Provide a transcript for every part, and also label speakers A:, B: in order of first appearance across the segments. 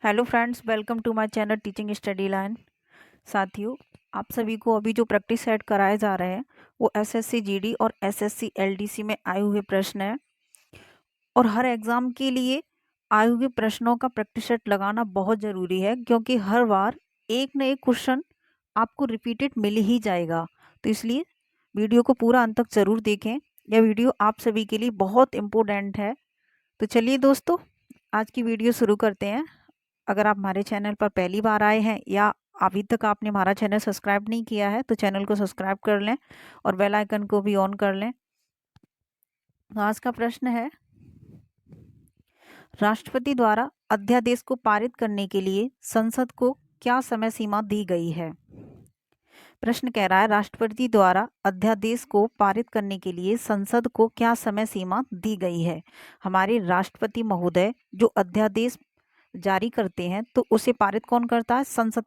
A: Hello friends, welcome to my channel teaching study line. साथियों, आप सभी को अभी जो प्रैक्टिस सेट कराए जा रहे हैं वो एसएससी जीडी और एसएससी एलडीसी में आए हुए प्रश्न हैं। और हर एग्ज़ाम के लिए आए हुए प्रश्नों का प्रैक्टिस सेट लगाना बहुत ज़रूरी है, क्योंकि हर बार एक न एक क्वेश्चन आपको रिपीटेड मिल ही जाएगा। तो इसलिए वीडियो को पूरा अंत तक ज़रूर देखें। यह वीडियो आप सभी के लिए बहुत इम्पोर्टेंट है। तो चलिए दोस्तों, आज की वीडियो शुरू करते हैं। अगर आप हमारे चैनल पर पहली बार आए हैं या अभी तक आपने हमारा चैनल सब्सक्राइब नहीं किया है तो चैनल को सब्सक्राइब कर लें और बेल आइकन को भी ऑन कर लें। तो आज का प्रश्न है, राष्ट्रपति द्वारा अध्यादेश को पारित करने के लिए संसद को क्या समय सीमा दी गई है। प्रश्न कह रहा है, राष्ट्रपति द्वारा अध्यादेश को पारित करने के लिए संसद को क्या समय सीमा दी गई है। हमारे राष्ट्रपति महोदय जो अध्यादेश जारी करते हैं तो उसे पारित कौन करता है? संसद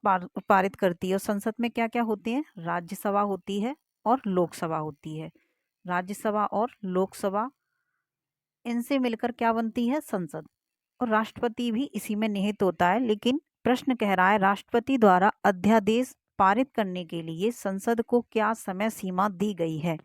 A: पारित करती है। और संसद में क्या क्या होते हैं? राज्यसभा होती है और लोकसभा होती है। राज्यसभा और लोकसभा, इनसे मिलकर क्या बनती है? संसद। और राष्ट्रपति भी इसी में निहित होता है। लेकिन प्रश्न कह रहा है, राष्ट्रपति द्वारा अध्यादेश पारित करने के लिए संसद को क्या समय सीमा दी गई है।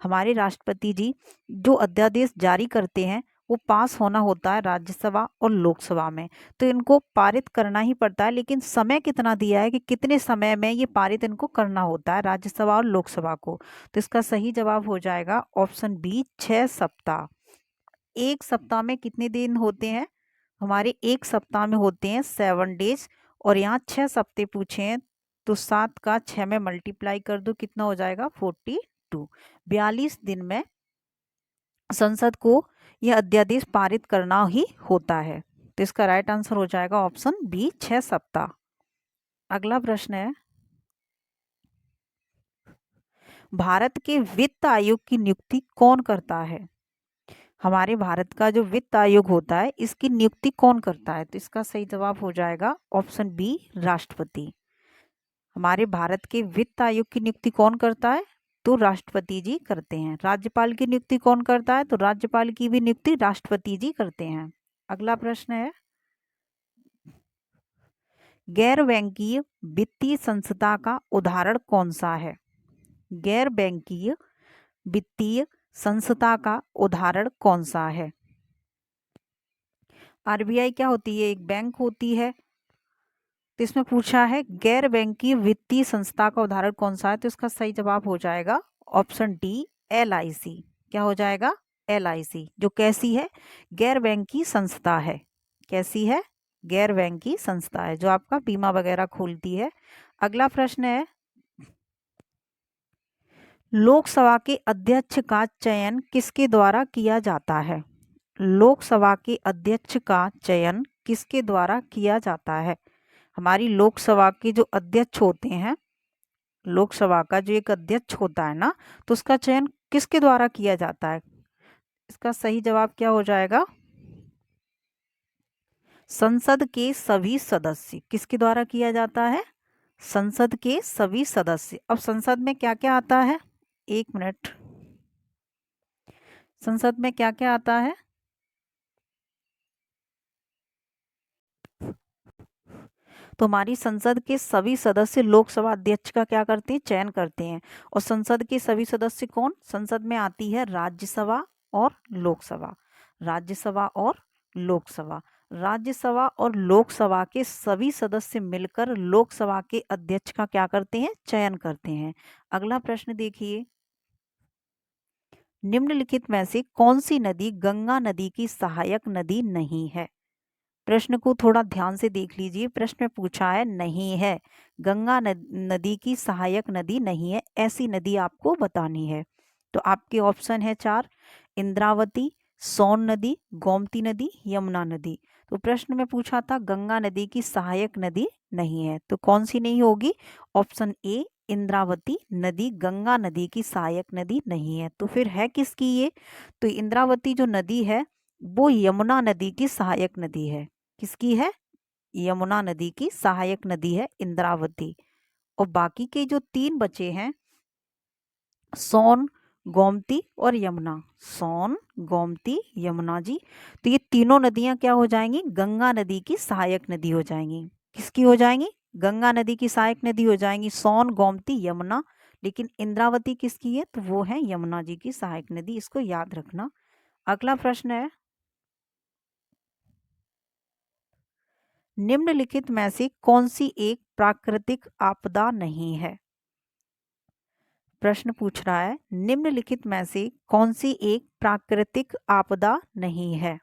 A: हमारे राष्ट्रपति जी जो अध्यादेश जारी करते हैं वो पास होना होता है राज्यसभा और लोकसभा में, तो इनको पारित करना ही पड़ता है। लेकिन समय कितना दिया है कि कितने समय में ये पारित इनको करना होता है राज्यसभा और लोकसभा को। तो इसका सही जवाब हो जाएगा ऑप्शन बी, 6 सप्ताह। एक सप्ताह में कितने दिन होते हैं? हमारे एक सप्ताह में होते हैं 7 डेज। और यहाँ 6 सप्ताह पूछे हैं तो 7 का 6 में मल्टीप्लाई कर दो, कितना हो जाएगा? 42। 42 दिन में संसद को यह अध्यादेश पारित करना ही होता है। तो इसका राइट आंसर हो जाएगा ऑप्शन बी, 6 सप्ताह। अगला प्रश्न है, भारत के वित्त आयोग की नियुक्ति कौन करता है। हमारे भारत का जो वित्त आयोग होता है इसकी नियुक्ति कौन करता है। तो इसका सही जवाब हो जाएगा ऑप्शन बी, राष्ट्रपति। हमारे भारत के वित्त आयोग की नियुक्ति कौन करता है? तो राष्ट्रपति जी करते हैं। राज्यपाल की नियुक्ति कौन करता है? तो राज्यपाल की भी नियुक्ति राष्ट्रपति जी करते हैं। अगला प्रश्न है, गैर बैंकीय वित्तीय संस्था का उदाहरण कौन सा है। गैर बैंकीय वित्तीय संस्था का उदाहरण कौन सा है। आरबीआई क्या होती है? एक बैंक होती है। तो इसमें पूछा है गैर बैंकीय वित्तीय संस्था का उदाहरण कौन सा है। तो इसका सही जवाब हो जाएगा ऑप्शन डी, एलआईसी। क्या हो जाएगा? एलआईसी, जो कैसी है? गैर बैंकीय संस्था है। कैसी है? गैर बैंकीय संस्था है, जो आपका बीमा वगैरह खोलती है। अगला प्रश्न है, लोकसभा के अध्यक्ष का चयन किसके द्वारा किया जाता है। लोकसभा के अध्यक्ष का चयन किसके द्वारा किया जाता है। हमारी लोकसभा के जो अध्यक्ष होते हैं, लोकसभा का जो एक अध्यक्ष होता है ना, तो उसका चयन किसके द्वारा किया जाता है। इसका सही जवाब क्या हो जाएगा? संसद के सभी सदस्य। किसके द्वारा किया जाता है? संसद के सभी सदस्य। अब संसद में क्या क्या आता है? एक मिनट, संसद में क्या क्या आता है? तो हमारी संसद के सभी सदस्य लोकसभा अध्यक्ष का क्या करते हैं? चयन करते हैं। और संसद के सभी सदस्य कौन? संसद में आती है राज्यसभा और लोकसभा। राज्यसभा और लोकसभा। राज्यसभा और लोकसभा के सभी सदस्य मिलकर लोकसभा के अध्यक्ष का क्या करते हैं? चयन करते हैं। अगला प्रश्न देखिए, निम्नलिखित में से कौन सी नदी गंगा नदी की सहायक नदी नहीं है। प्रश्न को थोड़ा ध्यान से देख लीजिए। प्रश्न में पूछा है नहीं है, गंगा नदी की सहायक नदी नहीं है, ऐसी नदी आपको बतानी है। तो आपके ऑप्शन है 4, इंद्रावती, सोन नदी, गोमती नदी, यमुना नदी। तो प्रश्न में पूछा था गंगा नदी की सहायक नदी नहीं है, तो कौन सी नहीं होगी? ऑप्शन ए, इंद्रावती नदी गंगा नदी की सहायक नदी नहीं है। तो फिर है किसकी ये? तो इंद्रावती जो नदी है वो यमुना नदी की सहायक नदी है। किसकी है? यमुना नदी की सहायक नदी है इंद्रावती। और बाकी के जो 3 बचे हैं, सोन, गोमती और यमुना। सोन, गोमती, यमुना जी। तो ये तीनों नदियां क्या हो जाएंगी? गंगा नदी की सहायक नदी हो जाएंगी। किसकी हो जाएंगी? गंगा नदी की सहायक नदी हो जाएंगी, सोन, गोमती, यमुना। लेकिन इंद्रावती किसकी है? तो वो है यमुना जी की सहायक नदी, इसको याद रखना। अगला प्रश्न है, निम्नलिखित में से कौन सी एक प्राकृतिक आपदा नहीं है? प्रश्न पूछ रहा है, निम्नलिखित में से कौन सी एक प्राकृतिक आपदा नहीं है?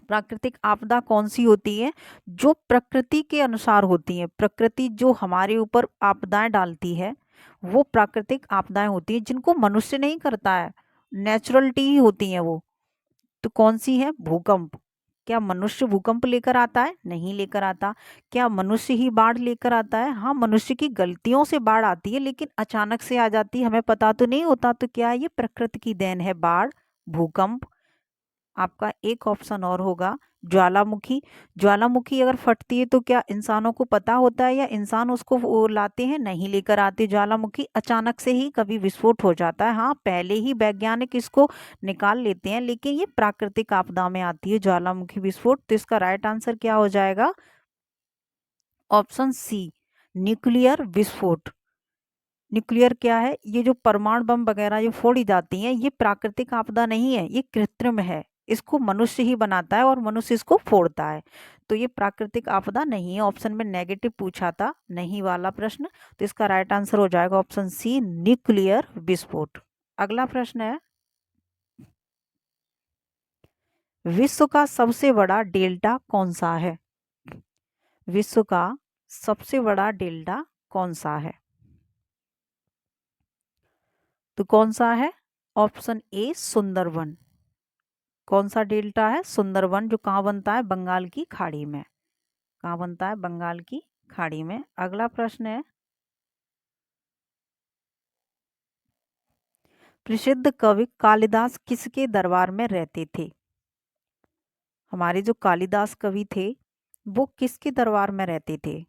A: प्राकृतिक आपदा कौन सी होती है? जो प्रकृति के अनुसार होती है। प्रकृति जो हमारे ऊपर आपदाएं डालती है वो प्राकृतिक आपदाएं होती है, जिनको मनुष्य नहीं करता है, नेचुरलिटी ही होती है वो। तो कौन सी है? भूकंप। क्या मनुष्य भूकंप लेकर आता है? नहीं लेकर आता। क्या मनुष्य ही बाढ़ लेकर आता है? हाँ, मनुष्य की गलतियों से बाढ़ आती है, लेकिन अचानक से आ जाती है, हमें पता तो नहीं होता। तो क्या ये प्रकृति की देन है, बाढ़, भूकंप। आपका एक ऑप्शन और होगा, ज्वालामुखी। ज्वालामुखी अगर फटती है तो क्या इंसानों को पता होता है या इंसान उसको वो लाते हैं? नहीं लेकर आते। ज्वालामुखी अचानक से ही कभी विस्फोट हो जाता है। हाँ, पहले ही वैज्ञानिक इसको निकाल लेते हैं, लेकिन ये प्राकृतिक आपदा में आती है ज्वालामुखी विस्फोट। तो इसका राइट आंसर क्या हो जाएगा? ऑप्शन सी, न्यूक्लियर विस्फोट। न्यूक्लियर क्या है? ये जो परमाणु बम वगैरह जो फोड़ी जाती हैं, ये प्राकृतिक आपदा नहीं है, ये कृत्रिम है। इसको मनुष्य ही बनाता है और मनुष्य इसको फोड़ता है। तो ये प्राकृतिक आपदा नहीं है। ऑप्शन में नेगेटिव पूछा था, नहीं वाला प्रश्न। तो इसका राइट आंसर हो जाएगा ऑप्शन सी, न्यूक्लियर विस्फोट। अगला प्रश्न है, विश्व का सबसे बड़ा डेल्टा कौन सा है? विश्व का सबसे बड़ा डेल्टा कौन सा है? तो कौन सा है? Option A, Sundarban. कौन सा डेल्टा है? सुंदरवन, जो कहाँ बनता है? बंगाल की खाड़ी में। कहाँ बनता है? बंगाल की खाड़ी में। अगला प्रश्न है, प्रसिद्ध कवि कालिदास किसके दरबार में रहते थे? हमारे जो कालिदास कवि थे वो किसके दरबार में रहते थे?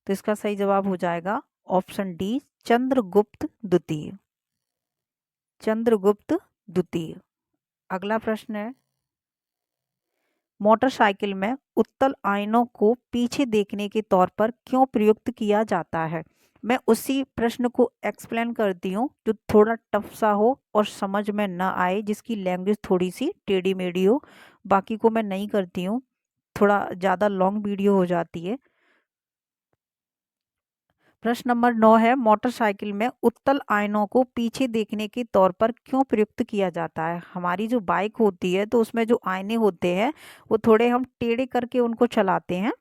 A: तो इसका सही जवाब हो जाएगा ऑप्शन डी, चंद्रगुप्त द्वितीय। चंद्रगुप्त द्वितीय। अगला प्रश्न है, मोटरसाइकिल में उत्तल आयनों को पीछे देखने के तौर पर क्यों प्रयुक्त किया जाता है? मैं उसी प्रश्न को एक्सप्लेन करती हूँ जो थोड़ा टफ सा हो और समझ में न आए, जिसकी लैंग्वेज थोड़ी सी टेढ़ी मेढ़ी हो। बाकी को मैं नहीं करती हूँ, थोड़ा ज़्यादा लॉन्ग वीडियो हो जाती है। प्रश्न नंबर 9 है, मोटरसाइकिल में उत्तल आयनों को पीछे देखने के तौर पर क्यों प्रयुक्त किया जाता है? हमारी जो बाइक होती है तो उसमें जो आईने होते हैं वो थोड़े हम टेढ़े करके उनको चलाते हैं।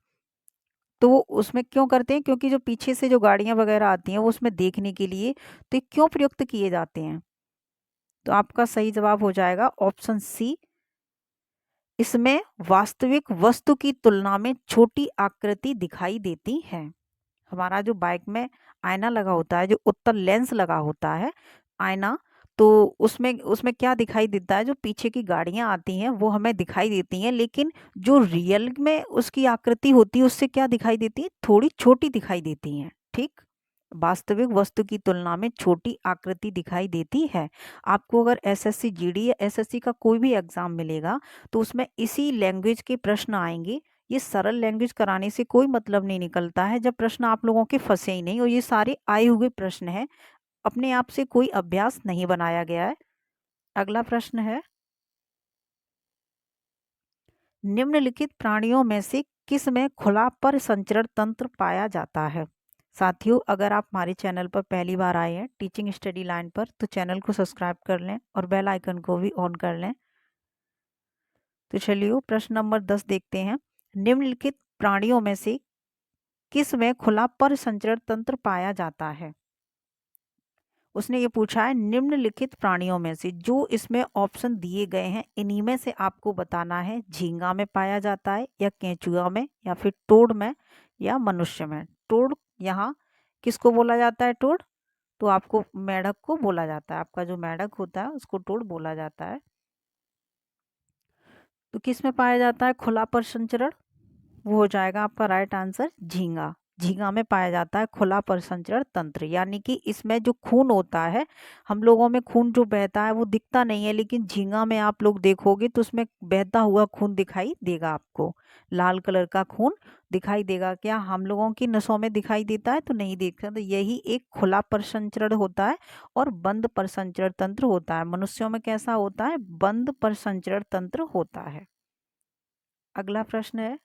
A: तो वो उसमें क्यों करते हैं? क्योंकि जो पीछे से जो गाड़ियां वगैरह आती हैं वो उसमें देखने के लिए। तो ये क्यों प्रयुक्त किए जाते हैं? तो आपका सही जवाब हो जाएगा ऑप्शन सी, इसमें वास्तविक वस्तु की तुलना में छोटी आकृति दिखाई देती है। हमारा जो बाइक में आईना लगा होता है, जो उत्तल लेंस लगा होता है आईना, तो उसमें उसमें क्या दिखाई देता है? जो पीछे की गाड़ियां आती हैं वो हमें दिखाई देती हैं, लेकिन जो रियल में उसकी आकृति होती है उससे क्या दिखाई देती है? थोड़ी छोटी दिखाई देती हैं। ठीक, वास्तविक वस्तु की तुलना में छोटी आकृति दिखाई देती है। आपको अगर एसएससी जीडी या एसएससी का कोई भी एग्जाम मिलेगा तो उसमें इसी लैंग्वेज के प्रश्न आएंगे। ये सरल लैंग्वेज कराने से कोई मतलब नहीं निकलता है जब प्रश्न आप लोगों के फंसे ही नहीं, और ये सारे आए हुए प्रश्न हैं, अपने आप से कोई अभ्यास नहीं बनाया गया है। अगला प्रश्न है, निम्नलिखित प्राणियों में से किस में खुला पर संचरण तंत्र पाया जाता है? साथियों, अगर आप हमारे चैनल पर पहली बार आए हैं टीचिंग स्टडी लाइन पर, तो चैनल को सब्सक्राइब कर लें और बेल आइकन को भी ऑन कर लें। तो चलिए प्रश्न नंबर 10 देखते हैं, निम्नलिखित प्राणियों में से किस में खुला पर संचरण तंत्र पाया जाता है? उसने ये पूछा है, निम्नलिखित प्राणियों में से, जो इसमें ऑप्शन दिए गए हैं इन्हीं में से आपको बताना है, झींगा में पाया जाता है या केंचुआ में या फिर टोड में या मनुष्य में। टोड यहाँ किसको बोला जाता है? टोड तो आपको मेढक को बोला जाता है। आपका जो मेढक होता है उसको टोड बोला जाता है। तो किस में पाया जाता है खुला पर संचरण? वो हो जाएगा आपका राइट आंसर झींगा। झींगा में पाया जाता है खुला परिसंचरण तंत्र, यानी कि इसमें जो खून होता है, हम लोगों में खून जो बहता है वो दिखता नहीं है, लेकिन झींगा में आप लोग देखोगे तो उसमें बहता हुआ खून दिखाई देगा आपको, लाल कलर का खून दिखाई देगा। क्या हम लोगों की नसों में दिखाई देता है? तो नहीं देखता। तो यही एक खुला परिसंचरण होता है और बंद परिसंचरण तंत्र होता है। मनुष्यों में कैसा होता है? बंद परिसंचरण तंत्र होता है। अगला प्रश्न है,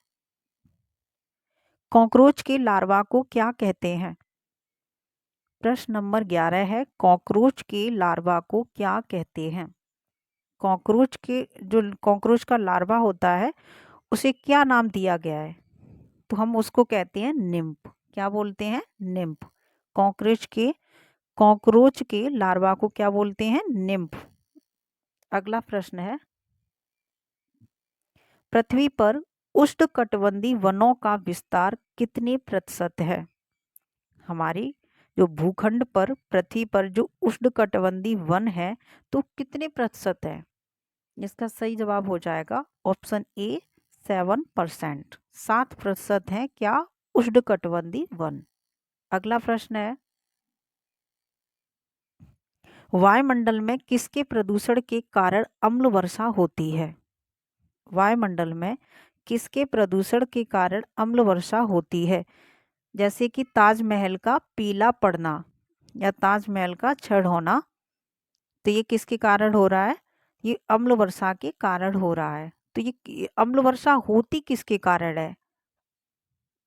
A: कॉकरोच के लार्वा को क्या कहते हैं? प्रश्न नंबर 11 है, कॉकरोच के लार्वा को क्या कहते हैं? कॉकरोच का लार्वा होता है, उसे क्या नाम दिया गया है? तो हम उसको कहते हैं निम्फ। क्या बोलते हैं? निम्फ। कॉकरोच के लार्वा को क्या बोलते हैं? निम्फ। अगला प्रश्न है, पृथ्वी पर उष्णकटिबंधीय वनों का विस्तार कितने प्रतिशत है? हमारी जो भूखंड पर, पृथ्वी पर जो उष्णकटिबंधीय वन है तो कितने प्रतिशत है? इसका सही जवाब हो जाएगा ऑप्शन ए 7%। 7% है क्या? उष्णकटिबंधीय वन। अगला प्रश्न है, वायुमंडल में किसके प्रदूषण के कारण अम्ल वर्षा होती है? वायुमंडल में किसके प्रदूषण के कारण अम्ल वर्षा होती है? जैसे कि ताजमहल का पीला पड़ना या ताजमहल का क्षरण होना, तो ये किसके कारण हो रहा है? ये अम्ल वर्षा के कारण हो रहा है। तो ये अम्ल वर्षा होती किसके कारण है?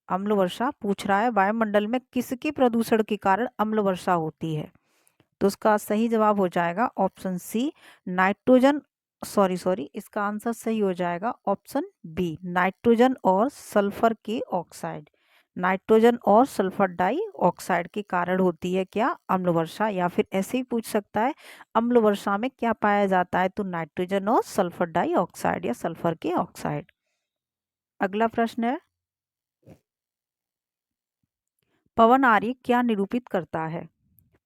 A: अम्ल वर्षा पूछ रहा है वायुमंडल में किसके प्रदूषण के कारण अम्ल वर्षा होती है? तो उसका सही जवाब हो जाएगा ऑप्शन सी, नाइट्रोजन, सॉरी इसका आंसर सही हो जाएगा ऑप्शन बी, नाइट्रोजन और सल्फर के ऑक्साइड। नाइट्रोजन और सल्फर डाइऑक्साइड के कारण होती है क्या? अम्ल वर्षा। या फिर ऐसे ही पूछ सकता है, अम्ल वर्षा में क्या पाया जाता है? तो नाइट्रोजन और सल्फर डाइऑक्साइड या सल्फर के ऑक्साइड। अगला प्रश्न है, पवन आरेख क्या निरूपित करता है?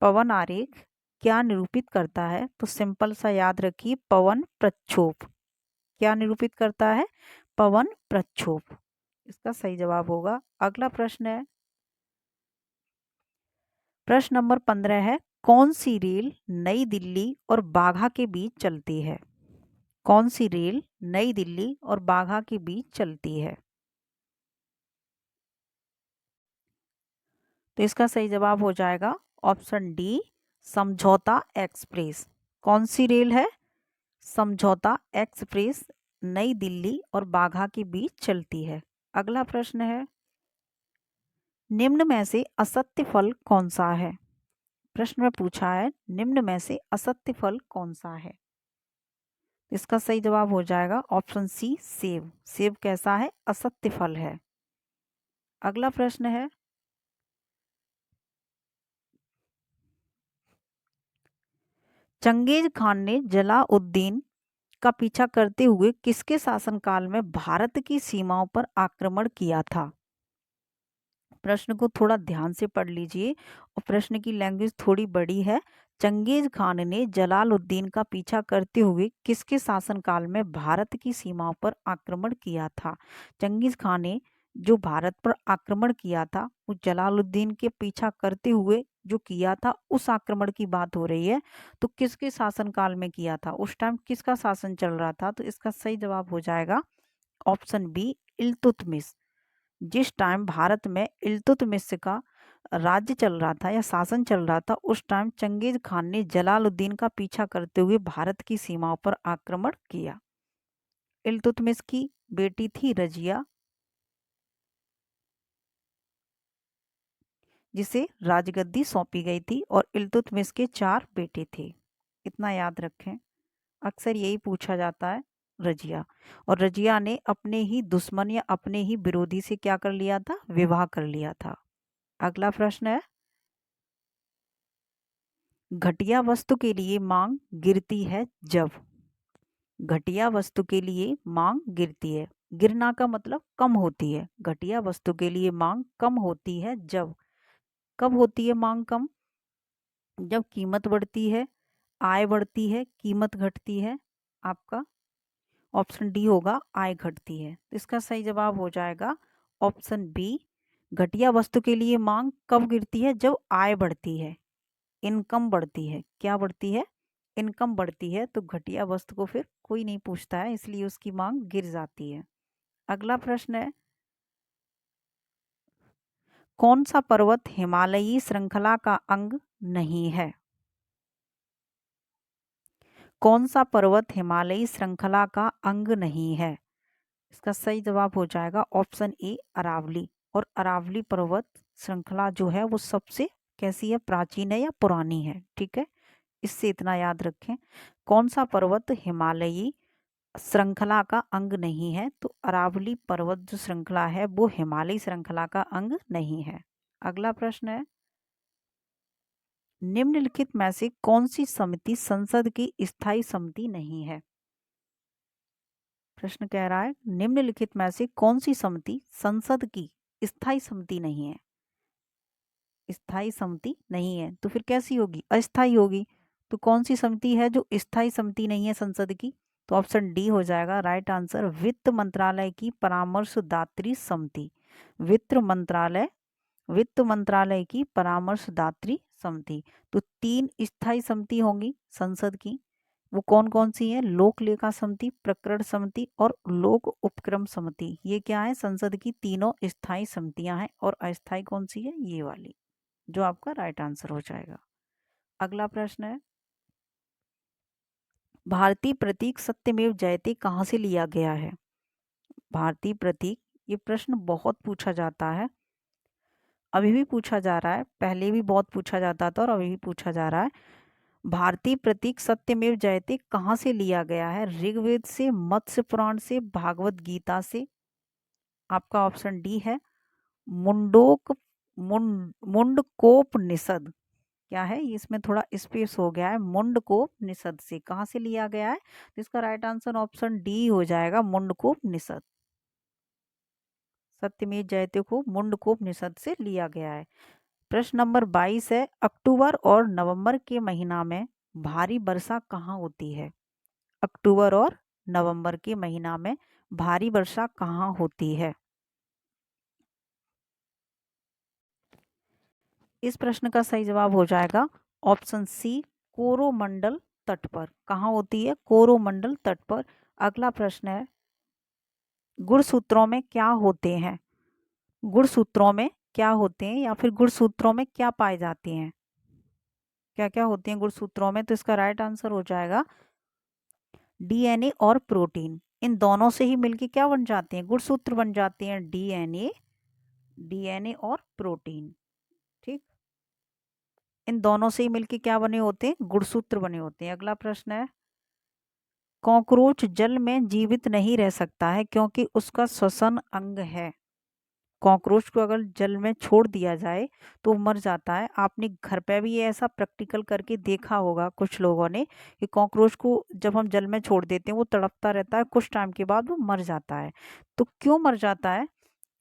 A: पवन आरेख क्या निरूपित करता है? तो सिंपल सा याद रखिए, पवन प्रक्षोभ। क्या निरूपित करता है? पवन प्रक्षोभ। इसका सही जवाब होगा। अगला प्रश्न है, प्रश्न नंबर 15 है, कौन सी रेल नई दिल्ली और बाघा के बीच चलती है? कौन सी रेल नई दिल्ली और बाघा के बीच चलती है? तो इसका सही जवाब हो जाएगा ऑप्शन डी, समझौता एक्सप्रेस। कौन सी रेल है? समझौता एक्सप्रेस नई दिल्ली और बाघा के बीच चलती है। अगला प्रश्न है, निम्न में से असत्य फल कौन सा है? प्रश्न में पूछा है, निम्न में से असत्य फल कौन सा है? इसका सही जवाब हो जाएगा ऑप्शन सी, सेब। सेब कैसा है? असत्य फल है। अगला प्रश्न है, चंगेज खान ने जलालुद्दीन का पीछा करते हुए किसके शासनकाल में भारत की सीमाओं पर आक्रमण किया था? प्रश्न को थोड़ा ध्यान से पढ़ लीजिए और प्रश्न की लैंग्वेज थोड़ी बड़ी है। चंगेज खान ने जलालुद्दीन का पीछा करते हुए किसके शासनकाल में भारत की सीमाओं पर आक्रमण किया था? चंगेज खान ने जो भारत पर आक्रमण किया था वो जलालुद्दीन के पीछा करते हुए जो किया था, उस आक्रमण की बात हो रही है। तो किसके शासनकाल में किया था? उस टाइम किसका शासन चल रहा था? तो इसका सही जवाब हो जाएगा ऑप्शन बी, इल्तुतमिश। जिस टाइम भारत में इल्तुतमिश का राज्य चल रहा था या शासन चल रहा था, उस टाइम चंगेज खान ने जलालुद्दीन का पीछा करते हुए भारत की सीमाओं पर आक्रमण किया। इल्तुतमिश की बेटी थी रजिया, जिसे राजगद्दी सौंपी गई थी, और इल्तुतमिश के 4 बेटे थे। इतना याद रखें, अक्सर यही पूछा जाता है। रजिया, और रजिया ने अपने ही दुश्मन या अपने ही विरोधी से क्या कर लिया था? विवाह कर लिया था। अगला प्रश्न है, घटिया वस्तु के लिए मांग गिरती है जब? घटिया वस्तु के लिए मांग गिरती है, गिरना का मतलब कम होती है। घटिया वस्तु के लिए मांग कम होती है जब? कब होती है मांग कम? जब कीमत बढ़ती है, आय बढ़ती है, कीमत घटती है। आपका ऑप्शन डी होगा, आय घटती है। तो इसका सही जवाब हो जाएगा ऑप्शन बी, घटिया वस्तु के लिए मांग कब गिरती है? जब आय बढ़ती है, इनकम बढ़ती है। क्या बढ़ती है? इनकम बढ़ती है। तो घटिया वस्तु को फिर कोई नहीं पूछता है, इसलिए उसकी मांग गिर जाती है। अगला प्रश्न है, कौन सा पर्वत हिमालयी श्रृंखला का अंग नहीं है? कौन सा पर्वत हिमालयी श्रृंखला का अंग नहीं है? इसका सही जवाब हो जाएगा ऑप्शन ए, अरावली। और अरावली पर्वत श्रृंखला जो है वो सबसे कैसी है? प्राचीन है या पुरानी है। ठीक है, इससे इतना याद रखें। कौन सा पर्वत हिमालयी श्रृंखला का अंग नहीं है? तो अरावली पर्वत जो श्रृंखला है वो हिमालयी श्रृंखला का अंग नहीं है। अगला प्रश्न है, निम्नलिखित में से कौन सी समिति संसद की स्थायी समिति नहीं है? प्रश्न कह रहा है, निम्नलिखित में से कौन सी समिति संसद की स्थायी समिति नहीं है? स्थायी समिति नहीं है तो फिर कैसी होगी? अस्थायी होगी। तो कौन सी समिति है जो स्थायी समिति नहीं है संसद की? तो ऑप्शन डी हो जाएगा राइट आंसर, वित्त मंत्रालय की परामर्शदात्री समिति। वित्त मंत्रालय की परामर्शदात्री समिति। तो 3 स्थायी समिति होंगी संसद की। वो कौन कौन सी है? लोक लेखा समिति, प्रकरण समिति और लोक उपक्रम समिति। ये क्या है? संसद की तीनों स्थायी समितियां हैं। और अस्थायी कौन सी है? ये वाली, जो आपका राइट आंसर हो जाएगा। अगला प्रश्न है, भारतीय प्रतीक सत्यमेव जयते कहाँ से लिया गया है? भारतीय प्रतीक, ये प्रश्न बहुत पूछा जाता है, अभी भी पूछा जा रहा है, पहले भी बहुत पूछा जाता था और अभी भी पूछा जा रहा है। भारतीय प्रतीक सत्यमेव जयते कहाँ से लिया गया है? ऋग्वेद से, मत्स्य पुराण से, भागवत गीता से। आपका ऑप्शन डी है मुंडकोपनिषद। क्या है? इसमें थोड़ा स्पेस हो गया है। मुंडकोपनिषद से कहाँ से लिया गया है? तो इसका राइट आंसर ऑप्शन डी हो जाएगा, मुंडकोपनिषद। सत्यमेव जयते को मुंडकोपनिषद से लिया गया है। प्रश्न नंबर 22 है, अक्टूबर और नवंबर के महीना में भारी वर्षा कहाँ होती है? अक्टूबर और नवंबर के महीना में भारी वर्षा कहाँ होती है? इस प्रश्न का सही जवाब हो जाएगा ऑप्शन सी, कोरोमंडल तट पर। कहाँ होती है? कोरोमंडल तट पर। अगला प्रश्न है, गुणसूत्रों में क्या होते हैं? गुणसूत्रों में क्या होते हैं या फिर गुणसूत्रों में क्या पाए जाते हैं? क्या क्या होते हैं गुणसूत्रों में? तो इसका राइट आंसर हो जाएगा डीएनए और प्रोटीन। इन दोनों से ही मिलके क्या बन जाते हैं? गुणसूत्र बन जाते हैं, डीएनए और प्रोटीन। ठीक, इन दोनों से ही मिलके क्या बने होते हैं? गुणसूत्र बने होते हैं। अगला प्रश्न है, कॉकरोच जल में जीवित नहीं रह सकता है क्योंकि उसका श्वसन अंग है। कॉकरोच को अगर जल में छोड़ दिया जाए तो वो मर जाता है। आपने घर पे भी ये ऐसा प्रैक्टिकल करके देखा होगा कुछ लोगों ने, कि कॉकरोच को जब हम जल में छोड़ देते हैं वो तड़पता रहता है, कुछ टाइम के बाद वो मर जाता है। तो क्यों मर जाता है?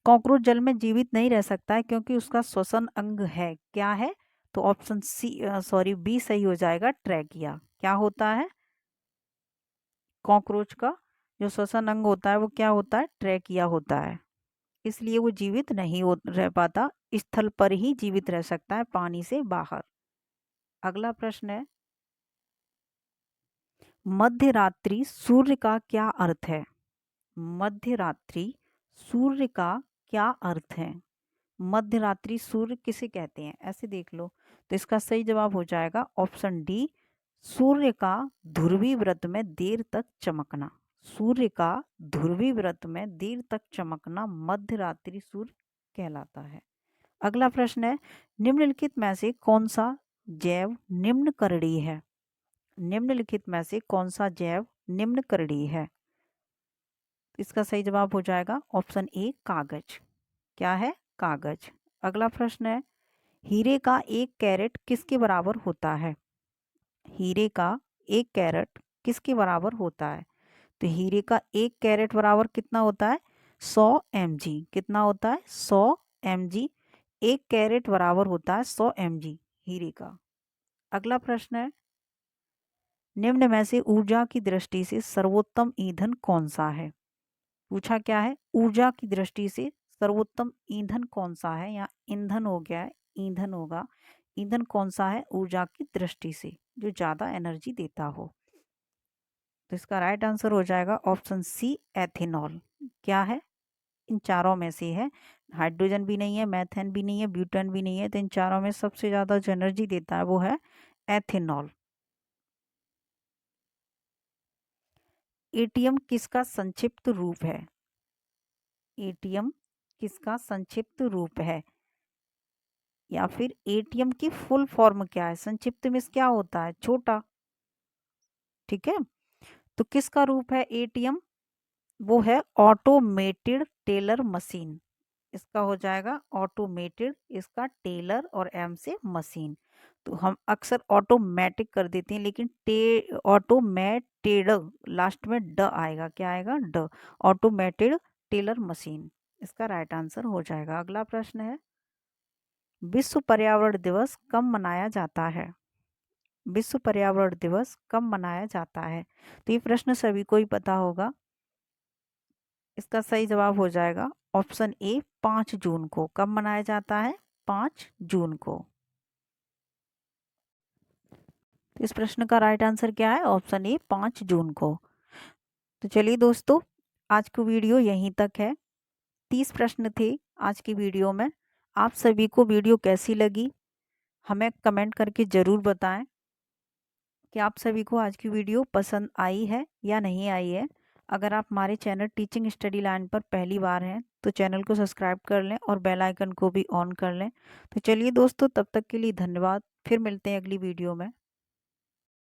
A: कॉकरोच जल में जीवित नहीं रह सकता है क्योंकि उसका श्वसन अंग है। क्या है? तो ऑप्शन सी, सॉरी, बी सही हो जाएगा, ट्रैकिया। क्या होता है? कॉकरोच का जो श्वसन अंग होता है वो क्या होता है? ट्रैकिया होता है। इसलिए वो जीवित नहीं रह पाता, स्थल पर ही जीवित रह सकता है, पानी से बाहर। अगला प्रश्न है, मध्य रात्रि सूर्य का क्या अर्थ है? मध्य रात्रि सूर्य का क्या अर्थ है? मध्य रात्रि सूर्य किसे कहते हैं? ऐसे देख लो। तो इसका सही जवाब हो जाएगा ऑप्शन डी, सूर्य का ध्रुवी व्रत में देर तक चमकना। सूर्य का ध्रुवी व्रत में देर तक चमकना मध्य रात्रि सूर्य कहलाता है। अगला प्रश्न है, निम्नलिखित में से कौन सा जैव निम्नकरणीय है? निम्नलिखित में से कौन सा जैव निम्नकरणीय है? इसका सही जवाब हो जाएगा ऑप्शन ए, कागज। क्या है? कागज। अगला प्रश्न है, हीरे का 1 कैरेट किसके बराबर होता है? हीरे का 1 कैरेट किसके बराबर होता है? तो हीरे का 1 कैरेट बराबर कितना होता है? 100 mg। कितना होता है? 100 mg। 1 कैरेट बराबर होता है 100 mg हीरे का। अगला प्रश्न है, निम्न में से ऊर्जा की दृष्टि से सर्वोत्तम ईंधन कौन सा है? पूछा क्या है? ऊर्जा की दृष्टि से सर्वोत्तम ईंधन कौन सा है? या ईंधन हो गया है, ईंधन होगा। ईंधन कौन सा है ऊर्जा की दृष्टि से जो ज़्यादा एनर्जी देता हो? तो इसका राइट आंसर हो जाएगा ऑप्शन सी, एथेनॉल। क्या है? इन चारों में से है। हाइड्रोजन भी नहीं है, मैथेन भी नहीं है, ब्यूटेन भी नहीं है, तो इन चारों में सबसे ज़्यादा जो एनर्जी देता है वो है एथेनॉल। एटीएम किसका संक्षिप्त रूप है? एटीएम किसका संक्षिप्त रूप है? या फिर एटीएम की फुल फॉर्म क्या है? संक्षिप्त में क्या होता है? छोटा। ठीक है, तो किसका रूप है एटीएम? वो है ऑटोमेटेड टेलर मशीन। इसका हो जाएगा ऑटोमेटेड, इसका टेलर और एम से मशीन। तो हम अक्सर ऑटोमेटिक कर देते हैं, लेकिन ऑटोमेटेड लास्ट में ड आएगा। क्या आएगा? ड। ऑटोमेटेड टेलर मशीन इसका राइट आंसर हो जाएगा। अगला प्रश्न है, विश्व पर्यावरण दिवस कब मनाया जाता है? विश्व पर्यावरण दिवस कब मनाया जाता है? तो ये प्रश्न सभी को ही पता होगा। इसका सही जवाब हो जाएगा ऑप्शन ए, 5 जून को। कब मनाया जाता है? 5 जून को। तो इस प्रश्न का राइट आंसर क्या है? ऑप्शन ए, 5 जून को। तो चलिए दोस्तों, आज की वीडियो यहीं तक है। 30 प्रश्न थे आज की वीडियो में। आप सभी को वीडियो कैसी लगी हमें कमेंट करके ज़रूर बताएं कि आप सभी को आज की वीडियो पसंद आई है या नहीं आई है। अगर आप हमारे चैनल टीचिंग स्टडी लाइन पर पहली बार हैं तो चैनल को सब्सक्राइब कर लें और बेल आइकन को भी ऑन कर लें। तो चलिए दोस्तों, तब तक के लिए धन्यवाद। फिर मिलते हैं अगली वीडियो में।